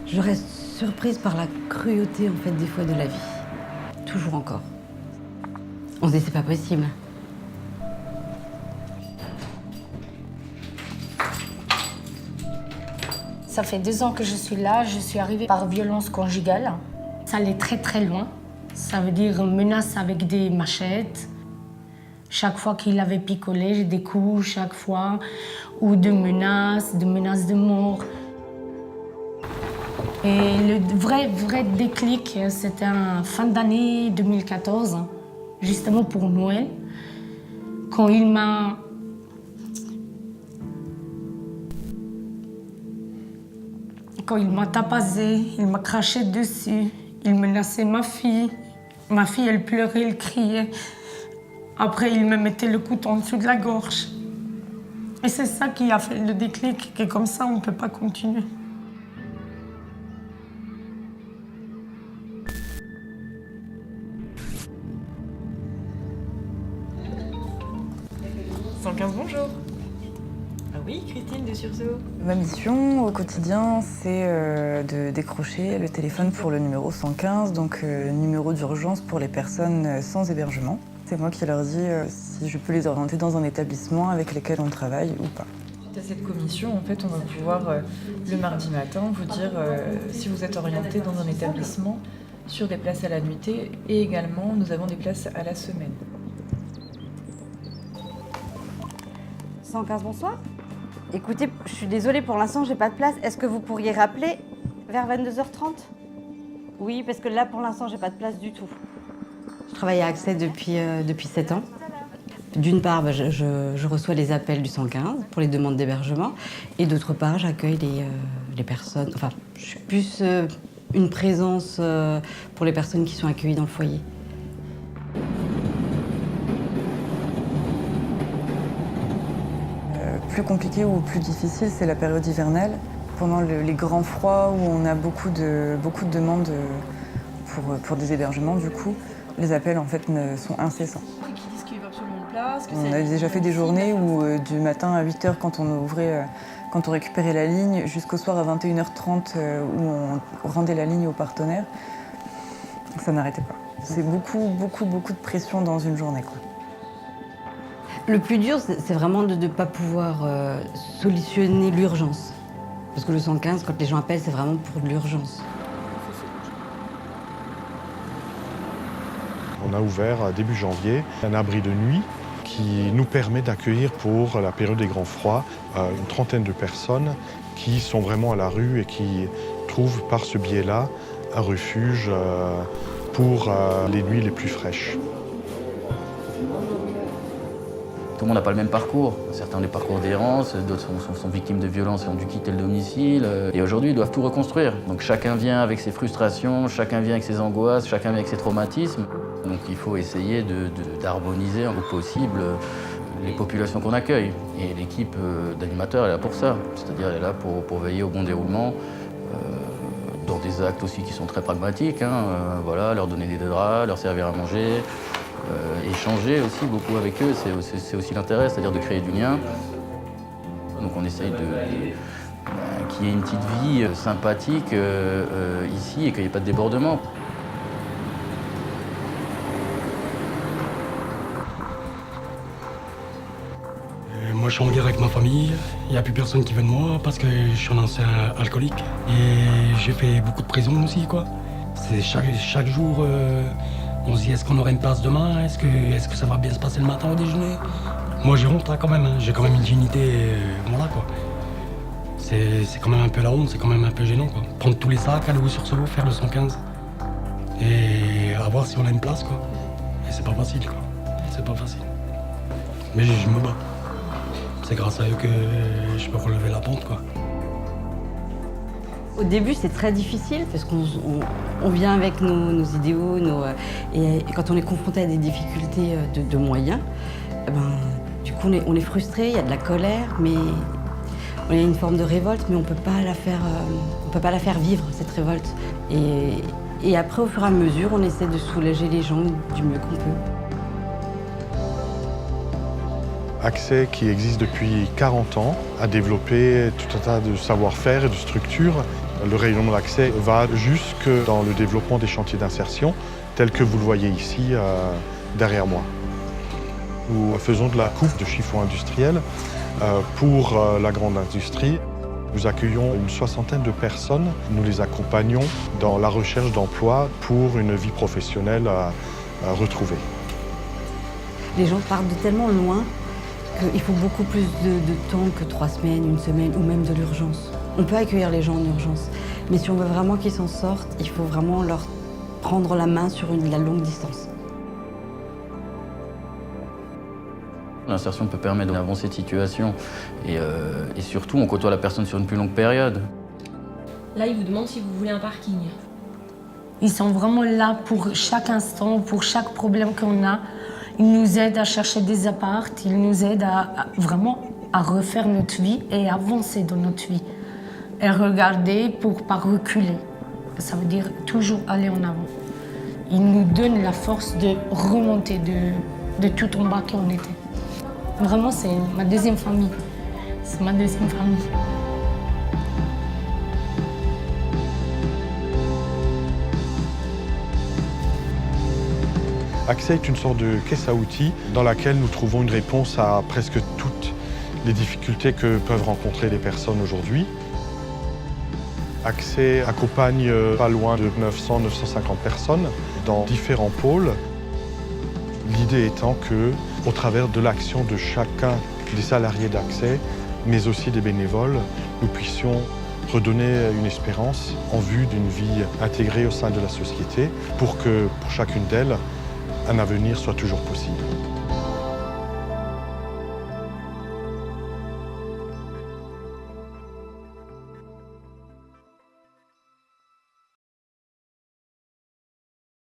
Je reste surprise par la cruauté, en fait, des fois de la vie. Toujours encore. On se dit, c'est pas possible. Ça fait 2 ans que je suis là. Je suis arrivée par violence conjugale. Ça allait très très loin. Ça veut dire menace avec des machettes. Chaque fois qu'il avait picolé, j'ai des coups chaque fois. Ou de menaces de mort. Et le vrai déclic, c'était en fin d'année 2014, justement pour Noël, quand il m'a tapassé, il m'a craché dessus, il menaçait ma fille. Ma fille, elle pleurait, elle criait. Après, il me mettait le couteau en dessous de la gorge. Et c'est ça qui a fait le déclic, que comme ça, on ne peut pas continuer. Bonjour. Ah oui, Christine de Sursaut. Ma mission au quotidien, c'est de décrocher le téléphone pour le numéro 115, donc numéro d'urgence pour les personnes sans hébergement. C'est moi qui leur dis si je peux les orienter dans un établissement avec lequel on travaille ou pas. Suite à cette commission, en fait, on va pouvoir le mardi matin vous dire si vous êtes orienté dans un établissement sur des places à la nuitée et également nous avons des places à la semaine. 115, bonsoir. Écoutez, je suis désolée, pour l'instant, j'ai pas de place. Est-ce que vous pourriez rappeler vers 22h30 ? Oui, parce que là, pour l'instant, j'ai pas de place du tout. Je travaille à Accès depuis 7 ans. D'une part, je reçois les appels du 115 pour les demandes d'hébergement. Et d'autre part, j'accueille les personnes... Enfin, je suis plus une présence pour les personnes qui sont accueillies dans le foyer. Plus compliqué ou plus difficile, c'est la période hivernale. Pendant les grands froids où on a beaucoup de demandes pour des hébergements, du coup, les appels en fait sont incessants. On a déjà fait des journées où du matin à 8h quand on récupérait la ligne, jusqu'au soir à 21h30 où on rendait la ligne aux partenaires, ça n'arrêtait pas. C'est beaucoup de pression dans une journée, quoi. Le plus dur, c'est vraiment de ne pas pouvoir solutionner l'urgence. Parce que le 115, quand les gens appellent, c'est vraiment pour de l'urgence. On a ouvert début janvier un abri de nuit qui nous permet d'accueillir pour la période des grands froids une trentaine de personnes qui sont vraiment à la rue et qui trouvent par ce biais-là un refuge pour les nuits les plus fraîches. Tout le monde n'a pas le même parcours. Certains ont des parcours d'errance, d'autres sont victimes de violences et ont dû quitter le domicile. Et aujourd'hui, ils doivent tout reconstruire. Donc chacun vient avec ses frustrations, chacun vient avec ses angoisses, chacun vient avec ses traumatismes. Donc il faut essayer d'harmoniser un peu possible les populations qu'on accueille. Et l'équipe d'animateurs est là pour ça. C'est-à-dire elle est là pour veiller au bon déroulement, dans des actes aussi qui sont très pragmatiques. Voilà, leur donner des draps, leur servir à manger. Échanger aussi beaucoup avec eux, c'est aussi l'intérêt, c'est-à-dire de créer du lien. Donc on essaye qu'il y ait une petite vie sympathique ici et qu'il n'y ait pas de débordement. Moi je suis en guerre avec ma famille, il n'y a plus personne qui veut de moi parce que je suis un ancien alcoolique et j'ai fait beaucoup de prison aussi, quoi. C'est chaque jour... On se dit, est-ce qu'on aurait une place demain? Est-ce que ça va bien se passer le matin au déjeuner? Moi, j'ai honte, quand même. J'ai quand même une dignité, voilà, quoi. C'est quand même un peu la honte, c'est quand même un peu gênant, quoi. Prendre tous les sacs, aller au Sursaut, faire le 115. Et à voir si on a une place, quoi. Et c'est pas facile, quoi. C'est pas facile. Mais je me bats. C'est grâce à eux que je peux relever la pente, quoi. Au début, c'est très difficile parce qu'on vient avec nos idéaux, et quand on est confronté à des difficultés de moyens, du coup, on est frustré, il y a de la colère, mais il y a une forme de révolte, mais on peut pas la faire vivre, cette révolte. Et après, au fur et à mesure, on essaie de soulager les gens du mieux qu'on peut. Accès, qui existe depuis 40 ans, a développé tout un tas de savoir-faire et de structures. Le rayonnement d'Accès va jusque dans le développement des chantiers d'insertion, tels que vous le voyez ici derrière moi. Nous faisons de la coupe de chiffon industriel pour la grande industrie. Nous accueillons une soixantaine de personnes. Nous les accompagnons dans la recherche d'emploi pour une vie professionnelle retrouvée. Les gens partent de tellement loin qu'il faut beaucoup plus de temps que 3 semaines, 1 semaine ou même de l'urgence. On peut accueillir les gens en urgence, mais si on veut vraiment qu'ils s'en sortent, il faut vraiment leur prendre la main sur la longue distance. L'insertion peut permettre d'avancer de situation et surtout on côtoie la personne sur une plus longue période. Là, ils vous demandent si vous voulez un parking. Ils sont vraiment là pour chaque instant, pour chaque problème qu'on a. Ils nous aident à chercher des apparts, ils nous aident vraiment à refaire notre vie et avancer dans notre vie. Et regarder pour ne pas reculer. Ça veut dire toujours aller en avant. Ils nous donnent la force de remonter de tout en bas qu'on était. Vraiment, c'est ma deuxième famille. C'est ma deuxième famille. Accès est une sorte de caisse à outils dans laquelle nous trouvons une réponse à presque toutes les difficultés que peuvent rencontrer les personnes aujourd'hui. Accès accompagne pas loin de 900-950 personnes dans différents pôles. L'idée étant que, au travers de l'action de chacun des salariés d'Accès, mais aussi des bénévoles, nous puissions redonner une espérance en vue d'une vie intégrée au sein de la société pour que, pour chacune d'elles, un avenir soit toujours possible.